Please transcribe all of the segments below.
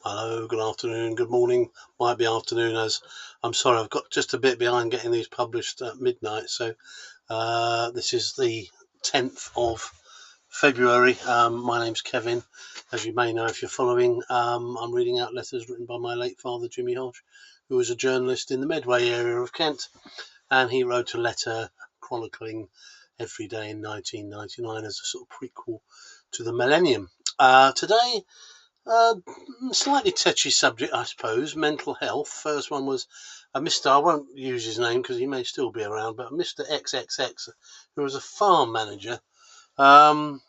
Hello, good afternoon, good morning, might be afternoon as I'm sorry, I've got just a bit behind getting these published at midnight. So this is the 10th of February. My name's Kevin. As you may know if you're following, I'm reading out letters written by my late father, Jimmy Hodge, who was a journalist in the Medway area of Kent. And he wrote a letter chronicling every day in 1999 as a sort of prequel to the millennium. Today, uh, slightly touchy subject, I suppose. Mental health. First one was a Mr. I won't use his name because he may still be around, but Mr. XXX, who was a farm manager, um,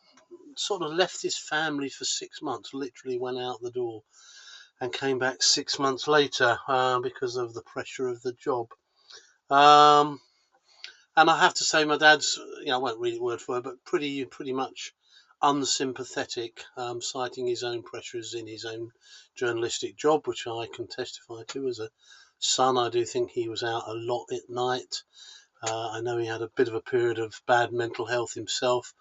sort of left his family for 6 months. Literally went out the door and came back 6 months later because of the pressure of the job. Um, and I have to say, my dad's, I won't read it word for word, but pretty much unsympathetic, citing his own pressures in his own journalistic job, which I can testify to. As a son, I do think he was out a lot at night. I know he had a bit of a period of bad mental health himself,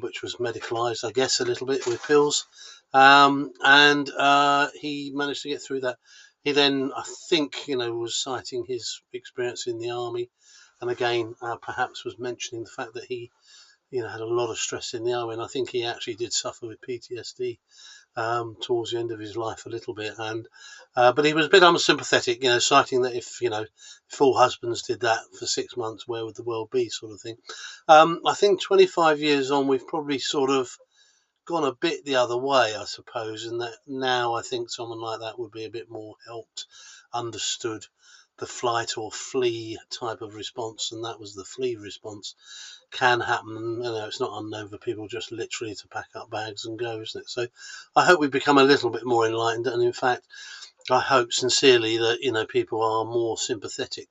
which was medicalised, I guess, a little bit with pills. And he managed to get through that. He then, I think, was citing his experience in the army, and again, perhaps was mentioning the fact that he, had a lot of stress in the army, and I think he actually did suffer with PTSD towards the end of his life a little bit, and but he was a bit unsympathetic, citing that if all husbands did that for 6 months, where would the world be, sort of thing. I think 25 years on, we've probably sort of gone a bit the other way, I suppose, and that now I think someone like that would be a bit more helped, understood the flight or flee type of response, and that was the flee response. Can happen, it's not unknown for people just literally to pack up bags and go, isn't it? So I hope we've become a little bit more enlightened, and in fact I hope sincerely that people are more sympathetic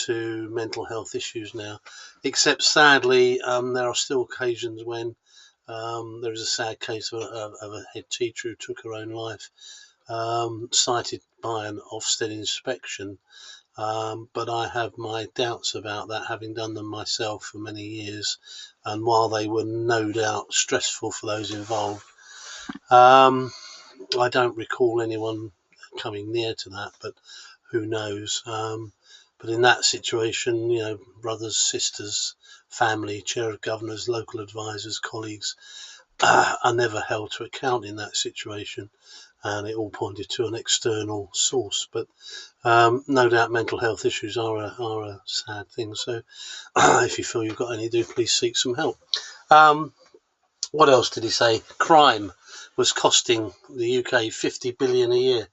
to mental health issues now, except sadly there are still occasions when there is a sad case of a head teacher who took her own life, cited by an Ofsted inspection. But I have my doubts about that, having done them myself for many years. And while they were no doubt stressful for those involved, I don't recall anyone coming near to that, but who knows? But in that situation, brothers, sisters, family, chair of governors, local advisors, colleagues are never held to account in that situation, and it all pointed to an external source. But no doubt mental health issues are a sad thing. So if you feel you've got any, do please seek some help. What else did he say? Crime was costing the UK 50 billion a year.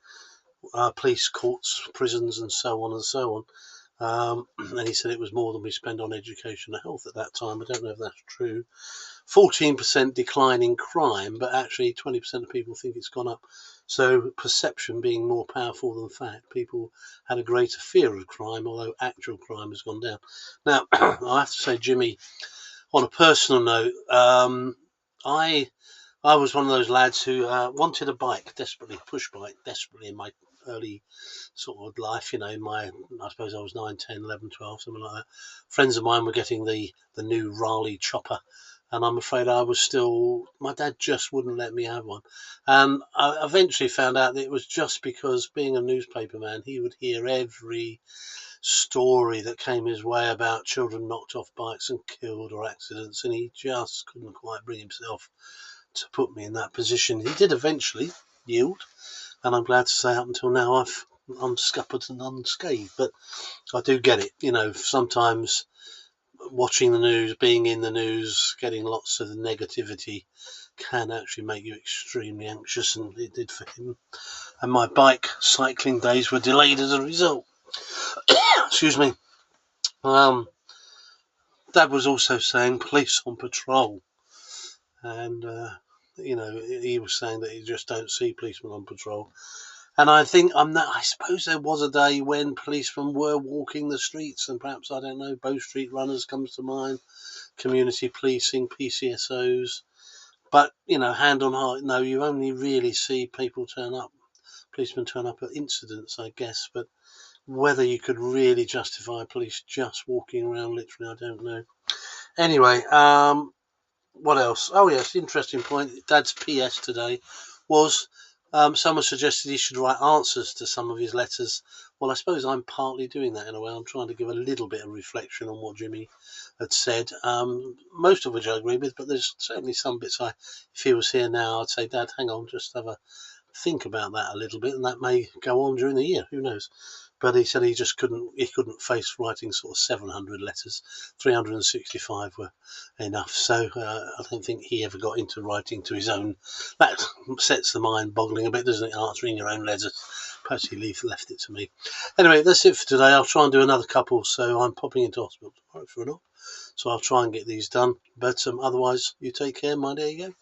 Police, courts, prisons, and so on and so on. And he said it was more than we spend on education and health at that time. I don't know if that's true. 14% decline in crime, but actually 20% of people think it's gone up. So perception being more powerful than fact, people had a greater fear of crime, although actual crime has gone down. Now, I have to say, Jimmy, on a personal note, I was one of those lads who wanted a bike desperately, push bike desperately in my early sort of life, I suppose I was 9, 10, 11, 12, something like that. Friends of mine were getting the new Raleigh chopper, and I'm afraid my dad just wouldn't let me have one. And I eventually found out that it was just because, being a newspaper man, he would hear every story that came his way about children knocked off bikes and killed or accidents, and he just couldn't quite bring himself to put me in that position. He did eventually yield, and I'm glad to say up until now I'm scuppered and unscathed. But I do get it. Sometimes watching the news, being in the news, getting lots of negativity can actually make you extremely anxious, and it did for him. And my bike cycling days were delayed as a result. Excuse me. Dad was also saying police on patrol, and he was saying that you just don't see policemen on patrol. And I think I suppose there was a day when policemen were walking the streets, and perhaps, I don't know, Bow Street Runners comes to mind, community policing, PCSOs. But hand on heart, no, you only really see policemen turn up at incidents, I guess. But whether you could really justify police just walking around literally, I don't know. Anyway, what else? Oh yes, interesting point. Dad's PS today was Someone suggested he should write answers to some of his letters. Well, I suppose I'm partly doing that in a way. I'm trying to give a little bit of reflection on what Jimmy had said, most of which I agree with, but there's certainly some bits if he was here now, I'd say, Dad, hang on, just have a think about that a little bit, and that may go on during the year. Who knows? But he said he couldn't face writing sort of 700 letters. 365 were enough. So I don't think he ever got into writing to his own. That sets the mind boggling a bit, doesn't it? Answering your own letters. Perhaps he left it to me. Anyway, that's it for today. I'll try and do another couple. So I'm popping into hospital tomorrow for an op. So I'll try and get these done. But otherwise, you take care, my dear. You go.